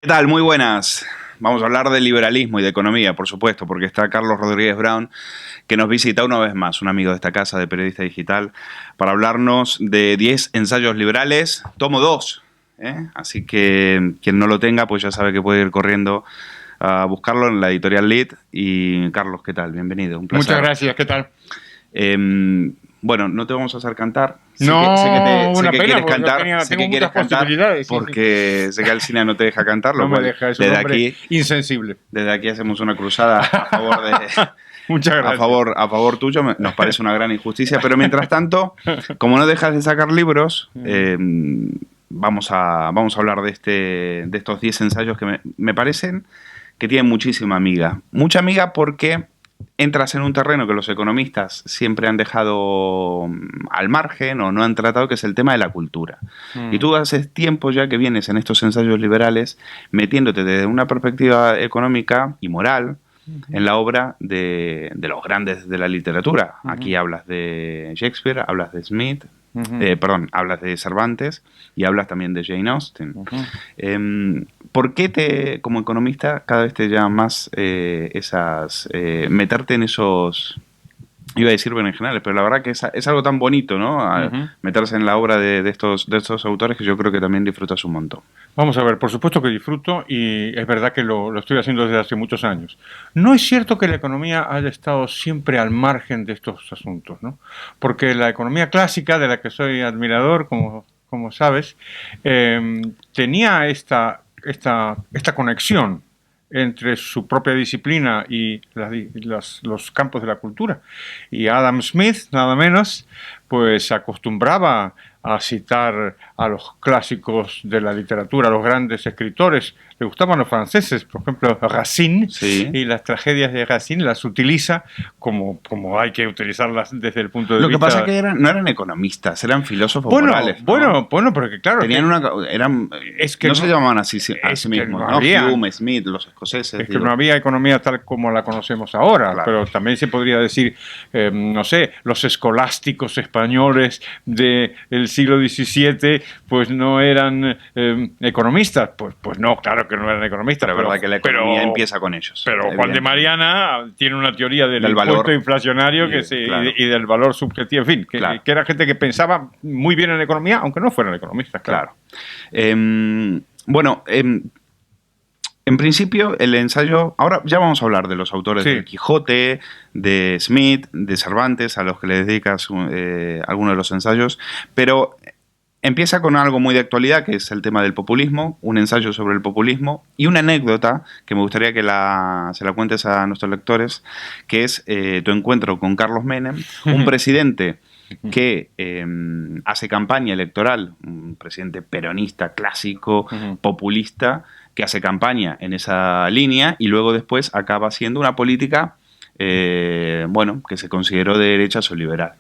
¿Qué tal? Muy buenas. Vamos a hablar de liberalismo y de economía, por supuesto, porque está Carlos Rodríguez Brown, que nos visita una vez más, un amigo de esta casa de Periodista Digital, para hablarnos de 10 ensayos liberales, tomo 2. Así que quien no lo tenga, pues ya sabe que puede ir corriendo a buscarlo en la editorial Lead. Y Carlos, ¿qué tal? Bienvenido, un placer. Muchas gracias, ¿qué tal? Bueno, no te vamos a hacer cantar. No, Sé una que pena, quieres porque cantar, tengo sé que quieres muchas cantar, posibilidades. Sí, porque sé que Alsina no te deja cantar, lo no me cual deja, es un desde hombre aquí, insensible. desde aquí hacemos una cruzada a favor de, Muchas gracias. a favor tuyo. Nos parece una gran injusticia, pero mientras tanto, como no dejas de sacar libros, vamos a hablar de estos 10 ensayos que me parecen que tienen muchísima amiga. Mucha amiga porque entras en un terreno que los economistas siempre han dejado al margen o no han tratado, que es el tema de la cultura. Y tú hace tiempo ya que vienes en estos ensayos liberales metiéndote desde una perspectiva económica y moral en la obra de los grandes de la literatura. Aquí hablas de Shakespeare, hablas de Smith, hablas de Cervantes y hablas también de Jane Austen. ¿Por qué como economista cada vez te llama más meterte en esos, iba a decir berenjenales, pero la verdad que es algo tan bonito, ¿no? Meterse en la obra de estos autores, que yo creo que también disfrutas un montón. Vamos a ver, por supuesto que disfruto y es verdad que lo estoy haciendo desde hace muchos años. No es cierto que la economía haya estado siempre al margen de estos asuntos, ¿no? Porque la economía clásica, de la que soy admirador, como sabes, tenía esta conexión entre su propia disciplina y los campos de la cultura. Y Adam Smith, nada menos, pues acostumbraba a citar a los clásicos de la literatura, a los grandes escritores. Le gustaban los franceses, por ejemplo, Racine, sí. Y las tragedias de Racine las utiliza como hay que utilizarlas desde el punto de vista... Lo que pasa es que no eran economistas, eran filósofos morales, ¿no? Bueno, porque claro... Tenían no se llamaban así a sí mismos, ¿no? Hume, Smith, los escoceses. Es que no había economía tal como la conocemos ahora, claro. Pero también se podría decir, no sé, los escolásticos españoles del siglo XVII, pues no eran economistas. Pues no, claro que no eran economistas. Pero es verdad que la economía empieza con ellos. Pero Juan de Mariana tiene una teoría del impuesto valor inflacionario y del valor subjetivo, en fin, que era gente que pensaba muy bien en economía, aunque no fueran economistas. Claro. En principio, el ensayo... Ahora ya vamos a hablar de los autores de Quijote, de Smith, de Cervantes, a los que le dedicas algunos de los ensayos, pero empieza con algo muy de actualidad, que es el tema del populismo, un ensayo sobre el populismo y una anécdota que me gustaría que se la cuentes a nuestros lectores, que es tu encuentro con Carlos Menem, un presidente que hace campaña electoral, un presidente peronista, clásico, populista, que hace campaña en esa línea y luego después acaba haciendo una política, que se consideró de derechas o liberal.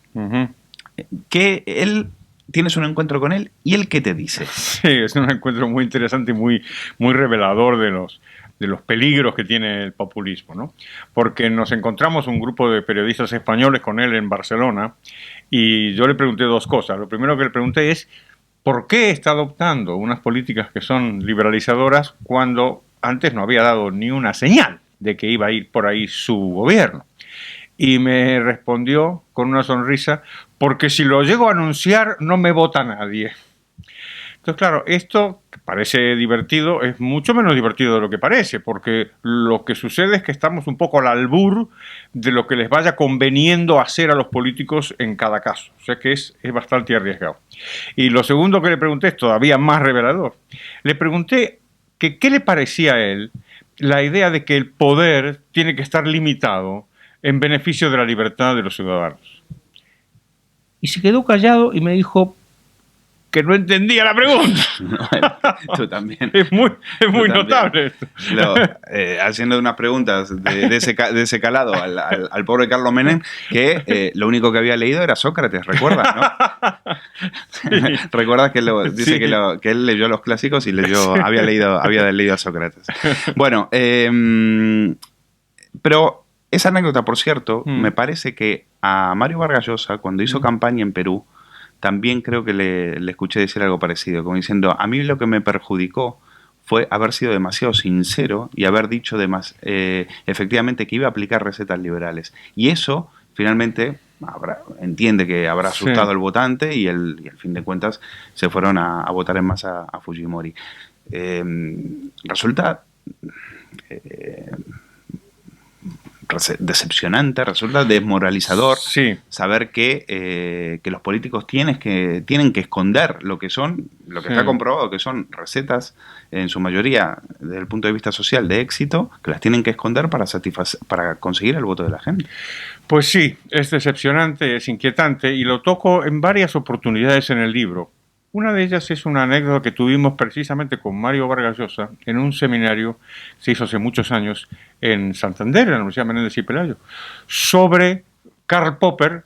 Que él... Tienes un encuentro con él y él, ¿qué te dice? Sí, es un encuentro muy interesante y muy revelador de los peligros que tiene el populismo, ¿no? Porque nos encontramos un grupo de periodistas españoles con él en Barcelona y yo le pregunté dos cosas. Lo primero que le pregunté es ¿por qué está adoptando unas políticas que son liberalizadoras cuando antes no había dado ni una señal de que iba a ir por ahí su gobierno? Y me respondió con una sonrisa, porque si lo llego a anunciar no me vota nadie. Entonces, claro, esto que parece divertido es mucho menos divertido de lo que parece, porque lo que sucede es que estamos un poco al albur de lo que les vaya conveniendo hacer a los políticos en cada caso. O sea que es bastante arriesgado. Y lo segundo que le pregunté es todavía más revelador. Le pregunté que qué le parecía a él la idea de que el poder tiene que estar limitado en beneficio de la libertad de los ciudadanos. Y se quedó callado y me dijo que no entendía la pregunta. No, tú también. Es muy notable esto. Haciendo unas preguntas de ese calado al pobre Carlos Menem, que lo único que había leído era Sócrates, ¿recuerdas? ¿No? Sí. ¿Recuerdas que dice que él leyó los clásicos y había leído a Sócrates? Bueno, pero esa anécdota, por cierto, me parece que a Mario Vargas Llosa, cuando hizo campaña en Perú, también creo que le escuché decir algo parecido, como diciendo, a mí lo que me perjudicó fue haber sido demasiado sincero y haber dicho efectivamente que iba a aplicar recetas liberales. Y eso, finalmente, entiende que habrá asustado al votante y al fin de cuentas se fueron a votar en masa a Fujimori. Resulta decepcionante, resulta desmoralizador saber que los políticos tienen que esconder lo que está comprobado, que son recetas, en su mayoría, desde el punto de vista social, de éxito, que las tienen que esconder para conseguir el voto de la gente. Pues sí, es decepcionante, es inquietante, y lo toco en varias oportunidades en el libro. Una de ellas es una anécdota que tuvimos precisamente con Mario Vargas Llosa en un seminario que se hizo hace muchos años en Santander, en la Universidad Menéndez y Pelayo, sobre Karl Popper,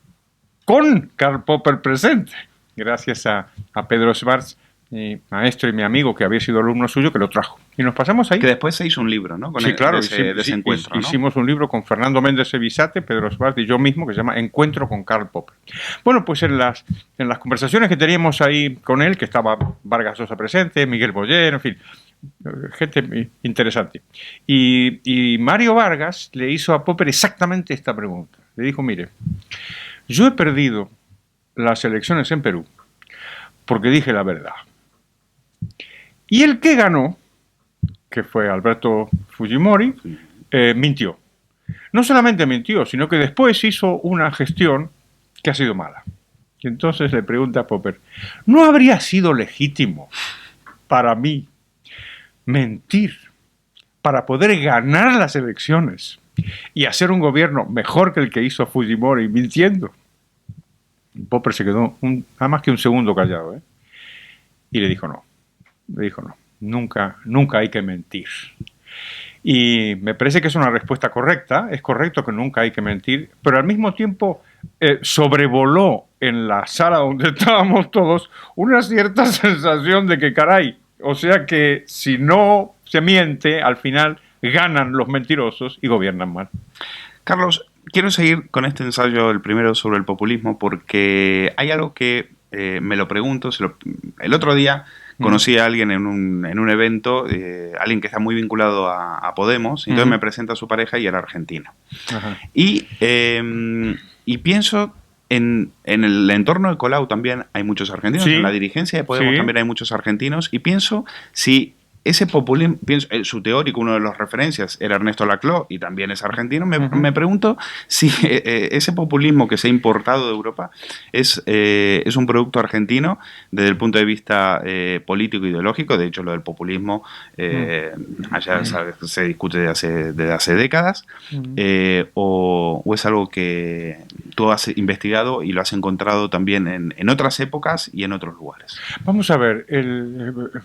con Karl Popper presente, gracias a Pedro Schwartz, mi maestro y mi amigo, que había sido alumno suyo, que lo trajo. Y nos pasamos ahí. Que después se hizo un libro, ¿no? Sí, claro, de ese encuentro, ¿no? Hicimos un libro con Fernando Méndez Ebisate, Pedro Schwartz y yo mismo, que se llama Encuentro con Karl Popper. Bueno, pues en las conversaciones que teníamos ahí con él, que estaba Vargas Llosa presente, Miguel Boyer, en fin, gente interesante. Y Mario Vargas le hizo a Popper exactamente esta pregunta. Le dijo, mire, yo he perdido las elecciones en Perú porque dije la verdad. Y el que ganó, que fue Alberto Fujimori, mintió. No solamente mintió, sino que después hizo una gestión que ha sido mala. Y entonces le pregunta a Popper, ¿no habría sido legítimo para mí mentir para poder ganar las elecciones y hacer un gobierno mejor que el que hizo Fujimori mintiendo? Popper se quedó nada más que un segundo callado, y le dijo no. Le dijo no. Nunca hay que mentir. Y me parece que es una respuesta correcta, es correcto que nunca hay que mentir, pero al mismo tiempo sobrevoló en la sala donde estábamos todos una cierta sensación de que caray, o sea que si no se miente, al final ganan los mentirosos y gobiernan mal. Carlos, quiero seguir con este ensayo, el primero sobre el populismo, porque hay algo que me lo pregunto, el otro día conocí a alguien en un evento, alguien que está muy vinculado a Podemos, y entonces me presenta a su pareja y era argentino. Ajá. Y pienso en el entorno de Colau también hay muchos argentinos, en la dirigencia de Podemos también hay muchos argentinos, y pienso si ese populismo, su teórico, uno de los referencias era Ernesto Laclau y también es argentino. Me pregunto si ese populismo que se ha importado de Europa es un producto argentino desde el punto de vista político e ideológico. De hecho, lo del populismo allá se discute desde hace décadas, o es algo que tú has investigado y lo has encontrado también en otras épocas y en otros lugares. Vamos a ver,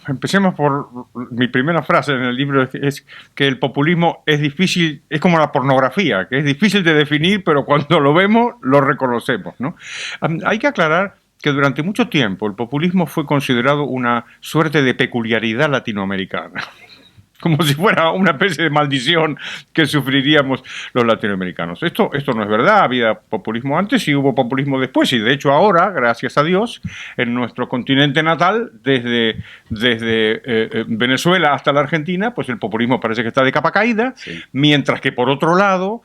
empecemos por mi primera frase en el libro, es que el populismo es difícil, es como la pornografía, que es difícil de definir, pero cuando lo vemos, lo reconocemos, ¿no? Hay que aclarar que durante mucho tiempo el populismo fue considerado una suerte de peculiaridad latinoamericana, como si fuera una especie de maldición que sufriríamos los latinoamericanos. Esto no es verdad, había populismo antes y hubo populismo después, y de hecho ahora, gracias a Dios, en nuestro continente natal, desde Venezuela hasta la Argentina, pues el populismo parece que está de capa caída, mientras que por otro lado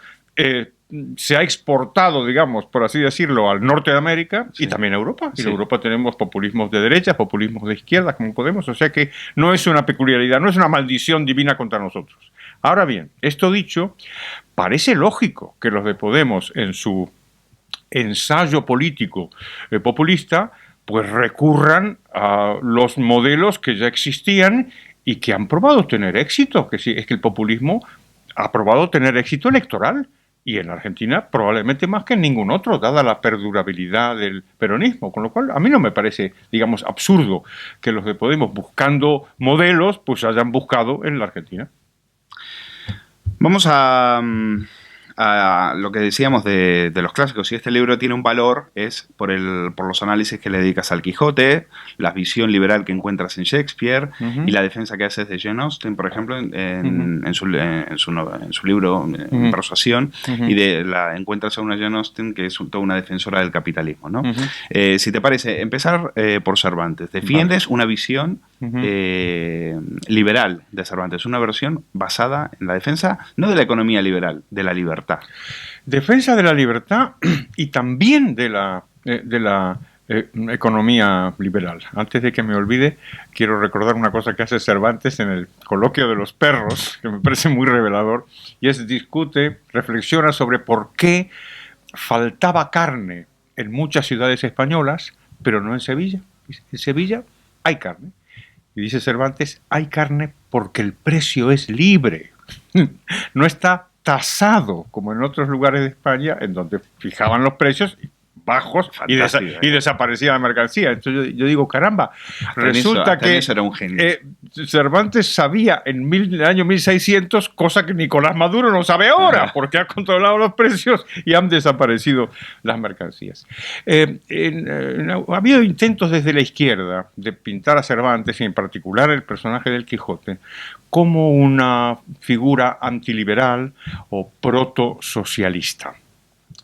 se ha exportado, digamos, por así decirlo, al norte de América y también a Europa. Y en Europa tenemos populismos de derecha, populismos de izquierda, como Podemos, o sea que no es una peculiaridad, no es una maldición divina contra nosotros. Ahora bien, esto dicho, parece lógico que los de Podemos, en su ensayo político populista, pues recurran a los modelos que ya existían y que han probado tener éxito, que sí, es que el populismo ha probado tener éxito electoral. Y en Argentina probablemente más que en ningún otro, dada la perdurabilidad del peronismo. Con lo cual, a mí no me parece, digamos, absurdo que los de Podemos, buscando modelos, pues hayan buscado en la Argentina. Vamos a lo que decíamos de los clásicos. Si este libro tiene un valor es por los análisis que le dedicas al Quijote, la visión liberal que encuentras en Shakespeare y la defensa que haces de Jane Austen, por ejemplo, en su libro Persuasión, y encuentras a una Jane Austen que es toda una defensora del capitalismo, ¿no? Si te parece, empezar por Cervantes. Defiendes una visión liberal de Cervantes, una versión basada en la defensa, no de la economía liberal, de la libertad. Defensa de la libertad y también de la economía liberal. Antes de que me olvide, quiero recordar una cosa que hace Cervantes en el Coloquio de los Perros, que me parece muy revelador, y es reflexiona sobre por qué faltaba carne en muchas ciudades españolas, pero no en Sevilla. En Sevilla hay carne. Y dice Cervantes, hay carne porque el precio es libre. No está tasado como en otros lugares de España, en donde fijaban los precios bajos y desaparecía la mercancía. Entonces yo digo, caramba, resulta que era un genio. Cervantes sabía en el año 1600, cosa que Nicolás Maduro no sabe ahora, porque ha controlado los precios y han desaparecido las mercancías. Ha habido intentos desde la izquierda de pintar a Cervantes, y en particular el personaje del Quijote, como una figura antiliberal o proto-socialista.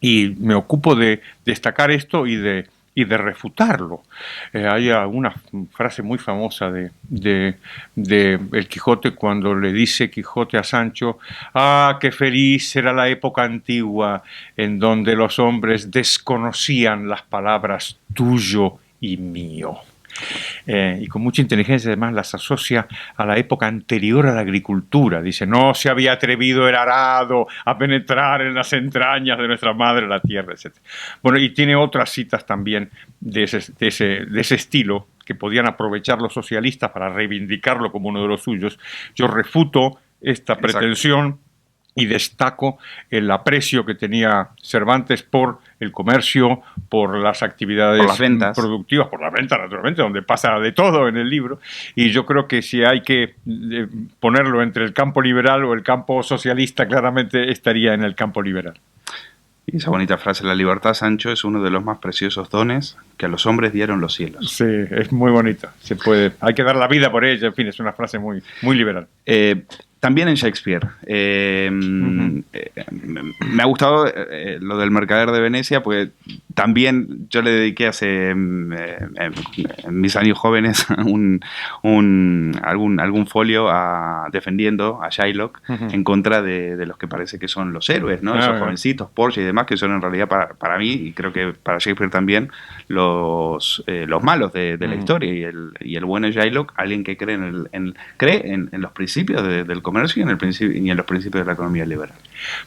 Y me ocupo de destacar esto y de refutarlo. Hay una frase muy famosa de El Quijote, cuando le dice Quijote a Sancho: ¡ah, qué feliz era la época antigua en donde los hombres desconocían las palabras tuyo y mío! Y con mucha inteligencia además las asocia a la época anterior a la agricultura. Dice, no se había atrevido el arado a penetrar en las entrañas de nuestra madre la tierra, etc. Bueno, y tiene otras citas también de ese estilo que podían aprovechar los socialistas para reivindicarlo como uno de los suyos. Yo refuto esta pretensión y destaco el aprecio que tenía Cervantes por el comercio, por las actividades productivas, por las ventas, naturalmente, donde pasa de todo en el libro. Y yo creo que si hay que ponerlo entre el campo liberal o el campo socialista, claramente estaría en el campo liberal. Y esa bonita frase, la libertad, Sancho, es uno de los más preciosos dones que a los hombres dieron los cielos. Sí, es muy bonita. Hay que dar la vida por ella. En fin, es una frase muy, muy liberal. También en Shakespeare. Me ha gustado lo del Mercader de Venecia, porque también yo le dediqué en mis años jóvenes algún folio defendiendo a Shylock en contra de los que parece que son los héroes, ¿no? Esos jovencitos, Porsche y demás, que son en realidad para mí, y creo que para Shakespeare también, los malos de la historia. Y el bueno Shylock, alguien que cree en los principios del comercio y en los principios de la economía liberal.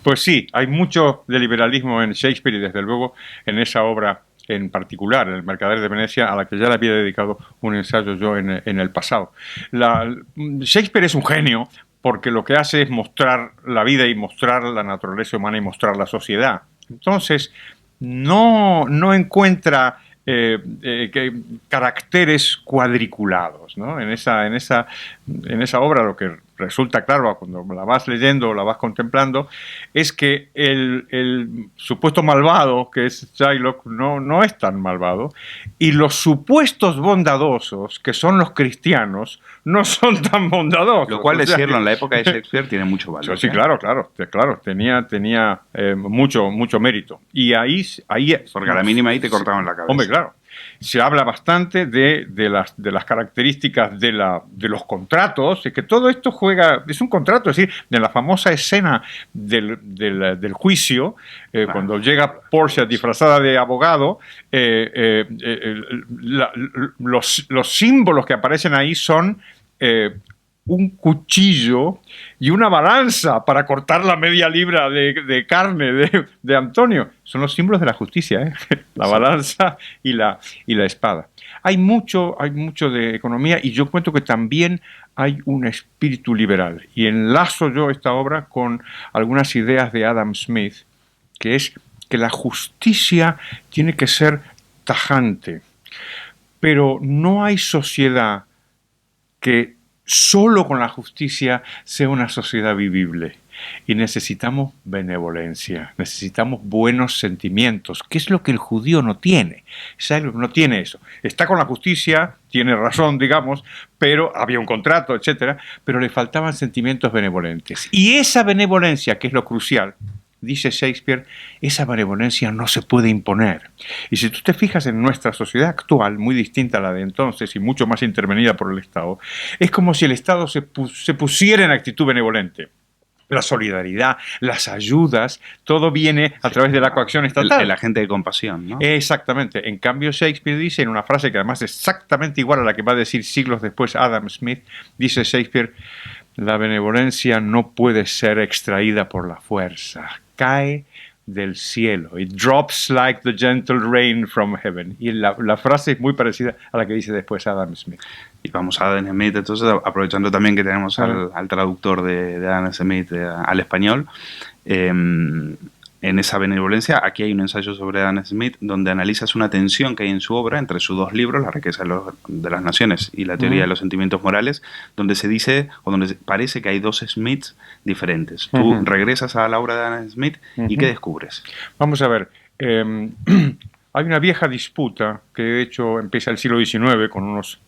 Pues sí, hay mucho de liberalismo en Shakespeare y desde luego en esa obra en particular, El Mercader de Venecia, a la que ya le había dedicado un ensayo yo en el pasado. Shakespeare es un genio porque lo que hace es mostrar la vida y mostrar la naturaleza humana y mostrar la sociedad. Entonces, no encuentra caracteres cuadriculados, ¿no? En esa obra lo que resulta claro cuando la vas leyendo o la vas contemplando es que el supuesto malvado que es Shylock no es tan malvado, y los supuestos bondadosos que son los cristianos no son tan bondadosos. Lo cual, decirlo, en la época de Shakespeare tiene mucho valor. Sí, claro, tenía mucho mérito. Y ahí porque a la mínima ahí te cortaban la cabeza. Hombre, claro. Se habla bastante de las características de los contratos, es que todo esto es un contrato, es decir, de la famosa escena del juicio, cuando llega Portia disfrazada de abogado, los símbolos que aparecen ahí son un cuchillo y una balanza para cortar la media libra de carne de Antonio. Son los símbolos de la justicia, la balanza y la espada. Hay mucho de economía, y yo cuento que también hay un espíritu liberal. Y enlazo yo esta obra con algunas ideas de Adam Smith, que es que la justicia tiene que ser tajante, pero no hay sociedad que solo con la justicia sea una sociedad vivible. Y necesitamos benevolencia, necesitamos buenos sentimientos, que es lo que el judío no tiene. No tiene eso. Está con la justicia, tiene razón, digamos, pero había un contrato, etcétera, pero le faltaban sentimientos benevolentes. Y esa benevolencia, que es lo crucial, dice Shakespeare, esa benevolencia no se puede imponer. Y si tú te fijas en nuestra sociedad actual, muy distinta a la de entonces y mucho más intervenida por el Estado, es como si el Estado se pusiera en actitud benevolente. La solidaridad, las ayudas, todo viene a través de la coacción estatal. El agente de compasión, ¿no? Exactamente. En cambio, Shakespeare dice, en una frase que además es exactamente igual a la que va a decir siglos después Adam Smith, dice Shakespeare, la benevolencia no puede ser extraída por la fuerza, cae del cielo. It drops like the gentle rain from heaven. Y la frase es muy parecida a la que dice después Adam Smith. Y vamos a Adam Smith, entonces, aprovechando también que tenemos al traductor de Adam Smith al español, en esa benevolencia, aquí hay un ensayo sobre Adam Smith donde analizas una tensión que hay en su obra entre sus dos libros, La riqueza de las naciones y La teoría de los sentimientos morales, donde se dice, o donde parece que hay dos Smiths diferentes. Tú regresas a la obra de Adam Smith y ¿qué descubres? Vamos a ver, hay una vieja disputa que de hecho empieza el siglo XIX con unos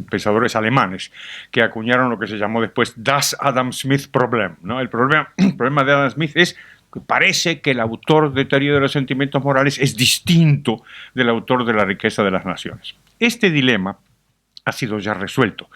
pensadores alemanes que acuñaron lo que se llamó después Das Adam Smith Problem, ¿no? El problema de Adam Smith es que parece que el autor de Teoría de los Sentimientos Morales es distinto del autor de La riqueza de las naciones. Este dilema ha sido ya resuelto.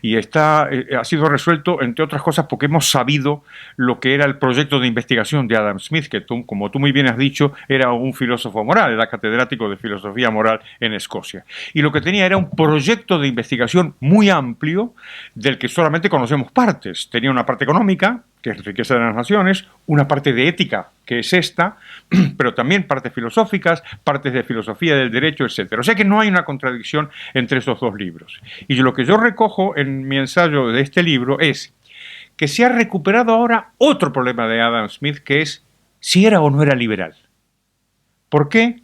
Y ha sido resuelto, entre otras cosas, porque hemos sabido lo que era el proyecto de investigación de Adam Smith, que como tú muy bien has dicho, era un filósofo moral, era catedrático de filosofía moral en Escocia. Y lo que tenía era un proyecto de investigación muy amplio, del que solamente conocemos partes. Tenía una parte económica, que es riqueza de las naciones, una parte de ética, que es esta, pero también partes filosóficas, partes de filosofía del derecho, etc. O sea que no hay una contradicción entre esos dos libros. Y lo que yo recojo en mi ensayo de este libro es que se ha recuperado ahora otro problema de Adam Smith, que es si era o no era liberal. ¿Por qué?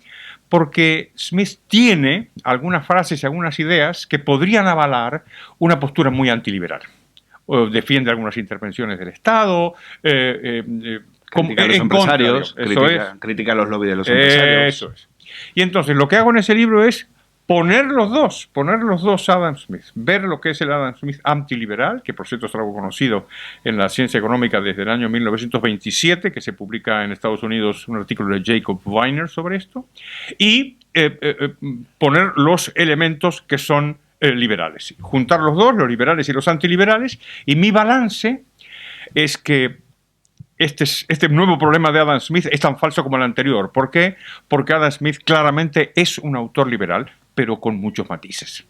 Porque Smith tiene algunas frases y algunas ideas que podrían avalar una postura muy antiliberal. Defiende algunas intervenciones del Estado, critica a los empresarios, critica a los lobbies de los empresarios. Eso es. Y entonces lo que hago en ese libro es poner los dos Adam Smith, ver lo que es el Adam Smith antiliberal, que por cierto es algo conocido en la ciencia económica desde el año 1927, que se publica en Estados Unidos un artículo de Jacob Weiner sobre esto, y poner los elementos que son liberales. Juntar los dos, los liberales y los antiliberales, y mi balance es que este nuevo problema de Adam Smith es tan falso como el anterior. ¿Por qué? Porque Adam Smith claramente es un autor liberal, pero con muchos matices.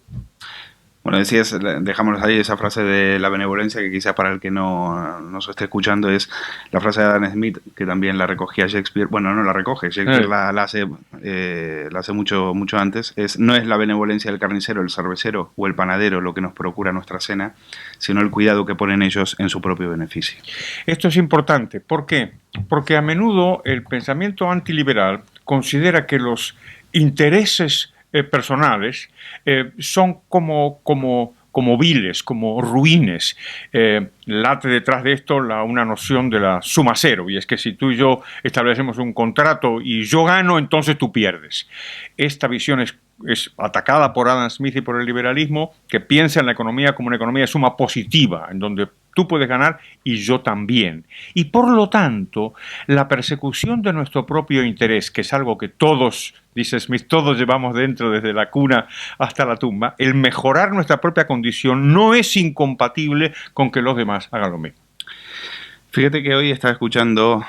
Bueno, decías, dejamos ahí esa frase de la benevolencia, que quizás para el que no nos esté escuchando es la frase de Adam Smith, que también la recogía Shakespeare. Bueno, no la recoge, Shakespeare la hace mucho antes. No es la benevolencia del carnicero, el cervecero o el panadero lo que nos procura nuestra cena, sino el cuidado que ponen ellos en su propio beneficio. Esto es importante. ¿Por qué? Porque a menudo el pensamiento antiliberal considera que los intereses personales son como viles, como ruines. Late detrás de esto una noción de la suma cero, y es que si tú y yo establecemos un contrato y yo gano, entonces tú pierdes. Esta visión es atacada por Adam Smith y por el liberalismo, que piensa en la economía como una economía de suma positiva, en donde tú puedes ganar y yo también. Y por lo tanto, la persecución de nuestro propio interés, que es algo que todos, dice Smith, todos llevamos dentro desde la cuna hasta la tumba, el mejorar nuestra propia condición no es incompatible con que los demás hagan lo mismo. Fíjate que hoy estaba escuchando...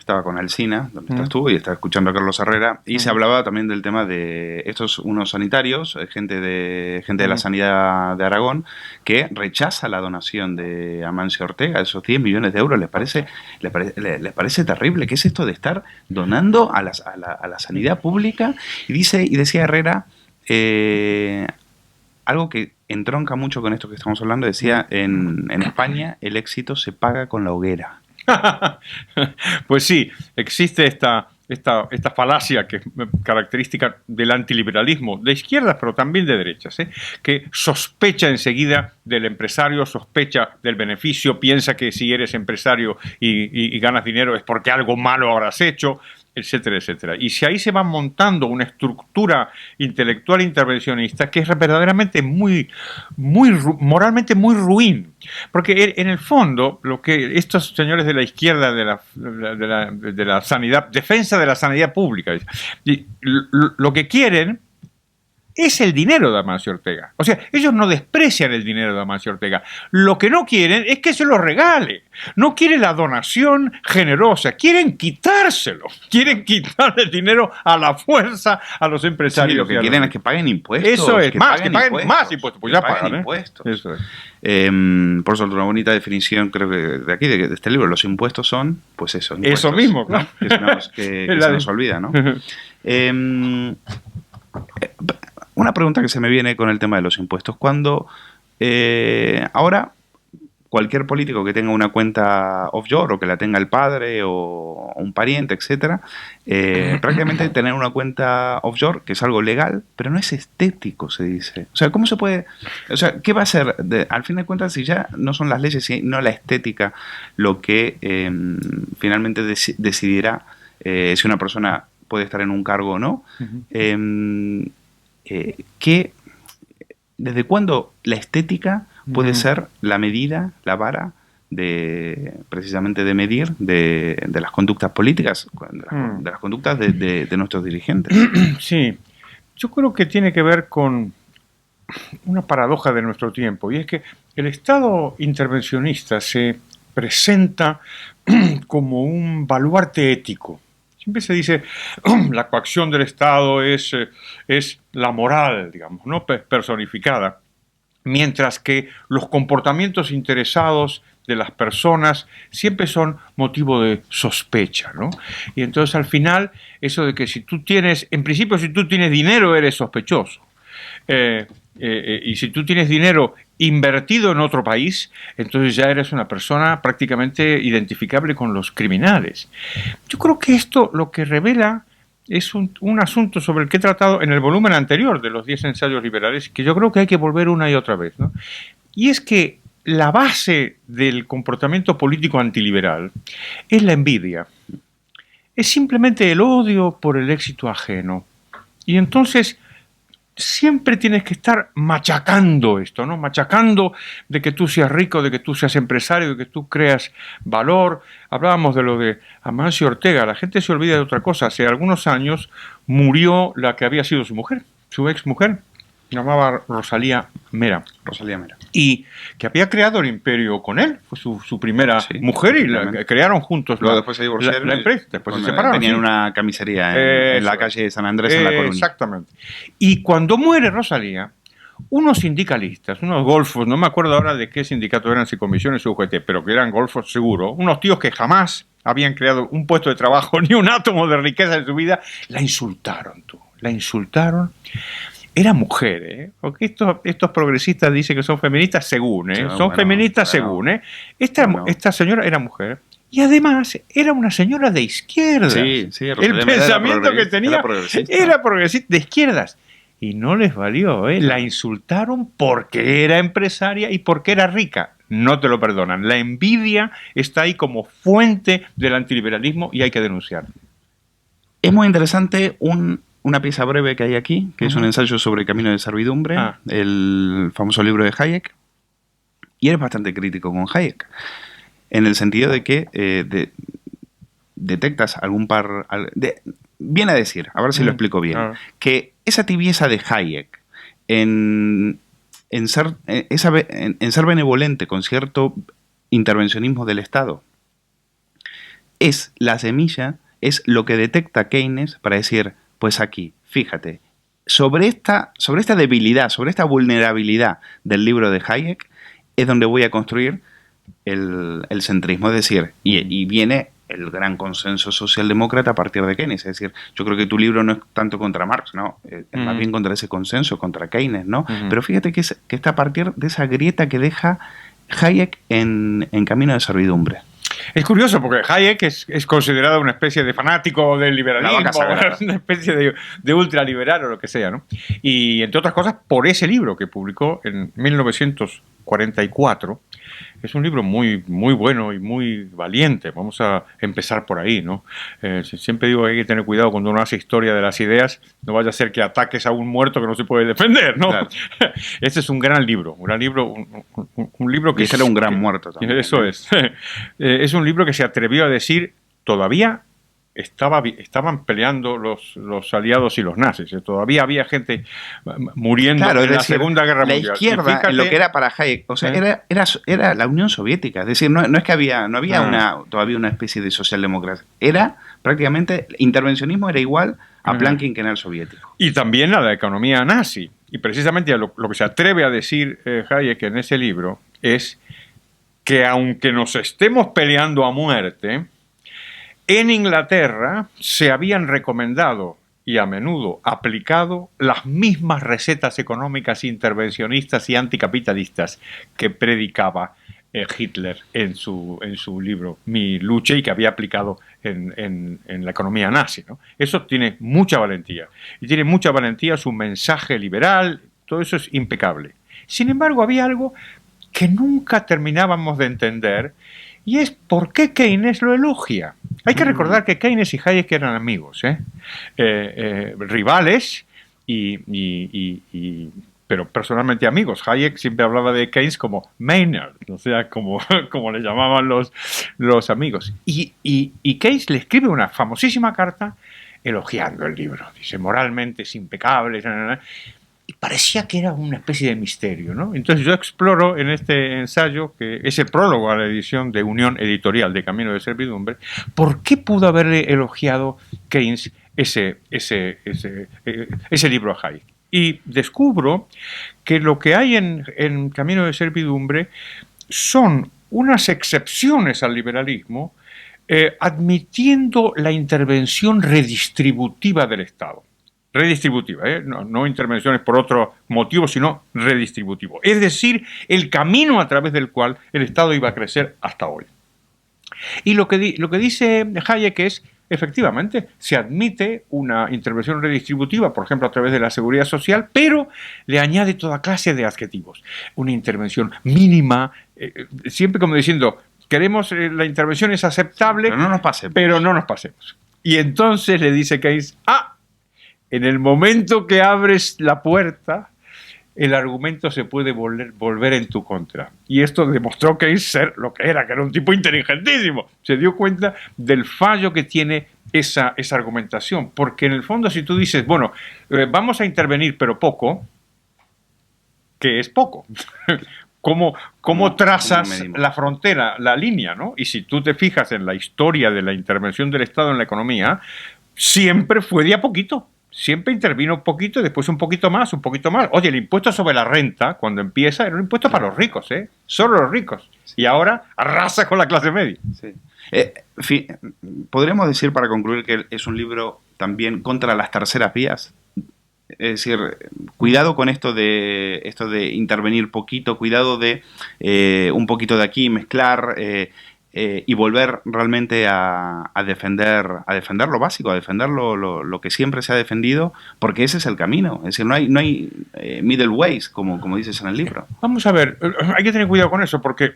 estaba con Alsina, donde estás tú, y estaba escuchando a Carlos Herrera, y se hablaba también del tema de estos unos sanitarios, gente de la sanidad de Aragón, que rechaza la donación de Amancio Ortega, esos 10 millones de euros. ¿Les parece terrible? ¿Qué es esto de estar donando a la sanidad pública? Y decía Herrera, algo que entronca mucho con esto que estamos hablando, decía, en España el éxito se paga con la hoguera. Pues sí, existe esta falacia que es característica del antiliberalismo de izquierdas, pero también de derechas, que sospecha enseguida del empresario, sospecha del beneficio, piensa que si eres empresario y ganas dinero es porque algo malo habrás hecho, etcétera, etcétera. Y si ahí se va montando una estructura intelectual intervencionista que es verdaderamente moralmente muy ruin. Porque en el fondo, lo que estos señores de la izquierda de la sanidad, defensa de la sanidad pública, lo que quieren es el dinero de Amancio Ortega. O sea, ellos no desprecian el dinero de Amancio Ortega. Lo que no quieren es que se lo regale. No quieren la donación generosa. Quieren quitárselo. Quieren quitarle el dinero a la fuerza a los empresarios. Sí, lo que quieren es que paguen impuestos. Eso es, que paguen más impuestos. Pues ya pagan, impuestos. Eso es. Por eso, una bonita definición, creo que de aquí, de este libro, los impuestos son, pues eso. Impuestos, eso mismo, claro. ¿no? Que se nos olvida, ¿no? Una pregunta que se me viene con el tema de los impuestos. Cuando ahora cualquier político que tenga una cuenta offshore o que la tenga el padre o un pariente, etcétera, prácticamente tener una cuenta offshore, que es algo legal, pero no es estético, se dice. O sea, ¿cómo se puede...? O sea, ¿qué va a ser? Al fin de cuentas, si ya no son las leyes y no la estética lo que finalmente decidirá si una persona puede estar en un cargo o no, ¿desde cuándo la estética puede ser la medida, la vara precisamente de medir de las conductas políticas, de las conductas de nuestros dirigentes? Sí, yo creo que tiene que ver con una paradoja de nuestro tiempo, y es que el Estado intervencionista se presenta como un baluarte ético. Siempre se dice la coacción del Estado es la moral, digamos, ¿no? Personificada, mientras que los comportamientos interesados de las personas siempre son motivo de sospecha, ¿no? Y entonces al final, eso de que en principio si tú tienes dinero eres sospechoso. Y si tú tienes dinero invertido en otro país, entonces ya eres una persona prácticamente identificable con los criminales. Yo creo que esto lo que revela es un asunto sobre el que he tratado en el volumen anterior de los 10 ensayos liberales, que yo creo que hay que volver una y otra vez, ¿no? Y es que la base del comportamiento político antiliberal es la envidia. Es simplemente el odio por el éxito ajeno. Y entonces siempre tienes que estar machacando esto, ¿no? Machacando de que tú seas rico, de que tú seas empresario, de que tú creas valor. Hablábamos de lo de Amancio Ortega. La gente se olvida de otra cosa. Hace algunos años murió la que había sido su mujer, su ex mujer. Llamaba Rosalía Mera. Rosalía Mera. Y que había creado el imperio con él. Fue su primera mujer y crearon juntos. Luego después se divorciaron. La empresa. Después se separaron. Tenían una camisería en la calle de San Andrés, en La Coruña. Exactamente. Y cuando muere Rosalía, unos sindicalistas, unos golfos, no me acuerdo ahora de qué sindicato eran, si comisiones o UGT, pero que eran golfos seguro, unos tíos que jamás habían creado un puesto de trabajo ni un átomo de riqueza en su vida, la insultaron, La insultaron. Era mujer, ¿eh? Porque estos progresistas dicen que son feministas según, ¿eh? Son feministas según, ¿eh? Esta señora era mujer. Y además era una señora de izquierda. Sí, el pensamiento que tenía era progresista, de izquierdas. Y no les valió, ¿eh? La insultaron porque era empresaria y porque era rica. No te lo perdonan. La envidia está ahí como fuente del antiliberalismo y hay que denunciarlo. Es muy interesante una pieza breve que hay aquí, que es un ensayo sobre el camino de servidumbre, el famoso libro de Hayek, y eres bastante crítico con Hayek, en el sentido de que detectas algún par... viene a decir, a ver si lo explico bien, que esa tibieza de Hayek en ser benevolente con cierto intervencionismo del Estado, es la semilla, es lo que detecta Keynes para decir... Pues aquí, fíjate, sobre esta debilidad, sobre esta vulnerabilidad del libro de Hayek, es donde voy a construir el centrismo. Es decir, y viene el gran consenso socialdemócrata a partir de Keynes. Es decir, yo creo que tu libro no es tanto contra Marx, ¿no? Es más bien contra ese consenso, contra Keynes, ¿no? Pero fíjate que está a partir de esa grieta que deja Hayek en Camino de Servidumbre. Es curioso porque Hayek es considerado una especie de fanático del liberalismo, una especie de ultraliberal o lo que sea, ¿no? Y entre otras cosas, por ese libro que publicó en 1944, es un libro muy, muy bueno y muy valiente. Vamos a empezar por ahí, ¿no? Siempre digo que hay que tener cuidado cuando uno hace historia de las ideas, no vaya a ser que ataques a un muerto que no se puede defender, ¿no? Claro. Este es un gran libro, un libro que... Y era un gran muerto también. Eso es. Es un libro que se atrevió a decir, todavía estaban peleando los aliados y los nazis. Todavía había gente muriendo en la Segunda Guerra Mundial. La izquierda, fíjate, lo que era para Hayek, o sea, era la Unión Soviética. Es decir, no es que no había todavía una especie de socialdemocracia. Era prácticamente, intervencionismo era igual a plan quinquenal soviético. Y también a la economía nazi. Y precisamente lo que se atreve a decir Hayek en ese libro es que aunque nos estemos peleando a muerte, en Inglaterra se habían recomendado y a menudo aplicado las mismas recetas económicas intervencionistas y anticapitalistas que predicaba Hitler en su libro Mi lucha y que había aplicado en la economía nazi, ¿no? Eso tiene mucha valentía. Y tiene mucha valentía su mensaje liberal, todo eso es impecable. Sin embargo, había algo que nunca terminábamos de entender, y es por qué Keynes lo elogia. Hay que recordar que Keynes y Hayek eran amigos, rivales, pero personalmente amigos. Hayek siempre hablaba de Keynes como Maynard, o sea, como le llamaban los amigos. Y Keynes le escribe una famosísima carta elogiando el libro. Dice, moralmente es impecable, y parecía que era una especie de misterio, ¿no? Entonces yo exploro en este ensayo, que es el prólogo a la edición de Unión Editorial de Camino de Servidumbre, por qué pudo haberle elogiado Keynes ese libro a Hayek. Y descubro que lo que hay en Camino de Servidumbre son unas excepciones al liberalismo, admitiendo la intervención redistributiva del Estado. Redistributiva, no intervenciones por otro motivo, sino redistributivo. Es decir, el camino a través del cual el Estado iba a crecer hasta hoy. Y lo que dice Hayek es, efectivamente, se admite una intervención redistributiva, por ejemplo, a través de la seguridad social, pero le añade toda clase de adjetivos. Una intervención mínima, siempre como diciendo, queremos, la intervención es aceptable, pero no nos pasemos. Y entonces le dice Keynes, en el momento que abres la puerta, el argumento se puede volver en tu contra. Y esto demostró Keynes ser lo que era un tipo inteligentísimo. Se dio cuenta del fallo que tiene esa argumentación. Porque en el fondo, si tú dices, bueno, vamos a intervenir, pero poco, ¿qué es poco? ¿Cómo trazas la frontera, la línea, ¿no? Y si tú te fijas en la historia de la intervención del Estado en la economía, siempre fue de a poquito. Siempre intervino un poquito y después un poquito más, un poquito más. Oye, el impuesto sobre la renta, cuando empieza, era un impuesto para los ricos, solo los ricos. Y ahora arrasa con la clase media. Sí. Podríamos decir, para concluir, que es un libro también contra las terceras vías. Es decir, cuidado con esto de intervenir poquito, cuidado de un poquito de aquí, mezclar... y volver realmente a defender lo básico, a defender lo que siempre se ha defendido, porque ese es el camino. Es decir, no hay middle ways, como dices en el libro. Vamos a ver, hay que tener cuidado con eso, porque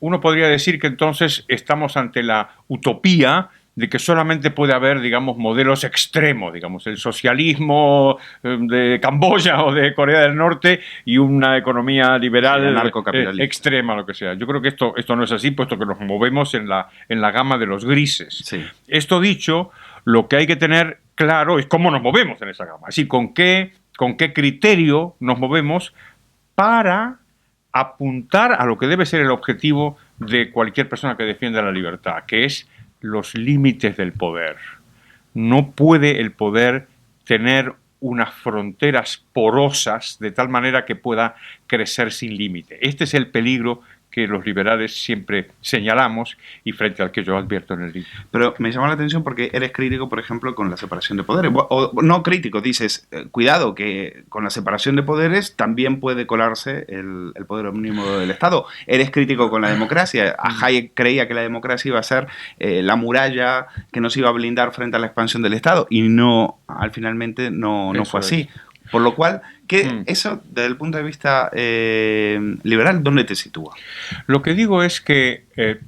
uno podría decir que entonces estamos ante la utopía de que solamente puede haber, digamos, modelos extremos, digamos, el socialismo de Camboya o de Corea del Norte y una economía liberal extrema, lo que sea. Yo creo que esto no es así, puesto que nos movemos en la gama de los grises. Sí. Esto dicho, lo que hay que tener claro es cómo nos movemos en esa gama, es decir, con qué criterio nos movemos para apuntar a lo que debe ser el objetivo de cualquier persona que defienda la libertad, que es los límites del poder. No puede el poder tener unas fronteras porosas de tal manera que pueda crecer sin límite. Este es el peligro que los liberales siempre señalamos y frente al que yo advierto en el libro. Pero me llama la atención porque eres crítico, por ejemplo, con la separación de poderes. O no crítico, dices, cuidado, que con la separación de poderes también puede colarse el poder omnímodo del Estado. Eres crítico con la democracia. Hayek creía que la democracia iba a ser la muralla que nos iba a blindar frente a la expansión del Estado y finalmente no fue así. Por lo cual, eso, desde el punto de vista liberal, ¿dónde te sitúa? Lo que digo es que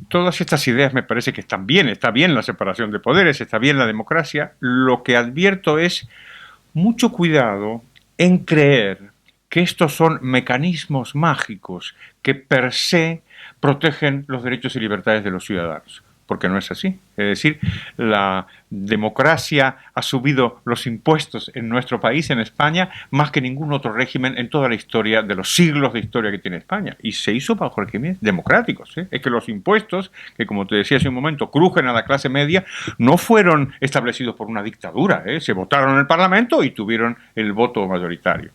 todas estas ideas me parece que están bien. Está bien la separación de poderes, está bien la democracia. Lo que advierto es mucho cuidado en creer que estos son mecanismos mágicos que per se protegen los derechos y libertades de los ciudadanos, porque no es así. Es decir, la democracia ha subido los impuestos en nuestro país, en España, más que ningún otro régimen en toda la historia de los siglos de historia que tiene España. Y se hizo bajo regímenes democráticos. Es que los impuestos, que como te decía hace un momento, crujen a la clase media, no fueron establecidos por una dictadura. Se votaron en el Parlamento y tuvieron el voto mayoritario.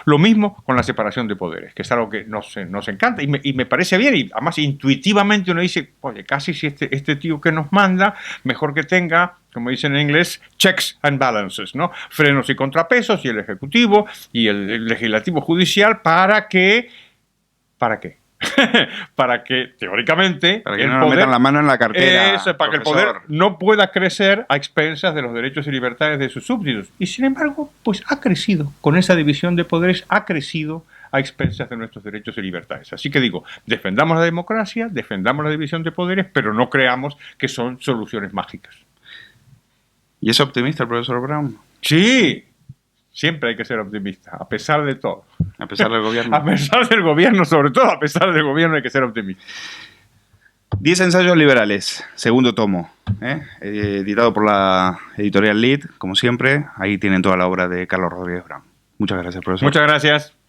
Lo mismo con la separación de poderes, que es algo que nos encanta y me parece bien. Y además, intuitivamente uno dice, oye, casi si este tío que nos manda, mejor que tenga, como dicen en inglés, checks and balances, ¿no? Frenos y contrapesos, y el Ejecutivo y el Legislativo Judicial, ¿para qué? ¿Para qué? Para que, teóricamente, para que no nos metan la mano en la cartera. Eso, para que el poder no pueda crecer a expensas de los derechos y libertades de sus súbditos. Y sin embargo, pues ha crecido. Con esa división de poderes ha crecido a expensas de nuestros derechos y libertades. Así que digo, defendamos la democracia, defendamos la división de poderes, pero no creamos que son soluciones mágicas. ¿Y es optimista el profesor Brown? Sí, siempre hay que ser optimista, a pesar de todo. A pesar del gobierno. A pesar del gobierno, sobre todo a pesar del gobierno hay que ser optimista. 10 ensayos liberales, segundo tomo, editado por la editorial Lead, como siempre. Ahí tienen toda la obra de Carlos Rodríguez Brown. Muchas gracias, profesor. Muchas gracias.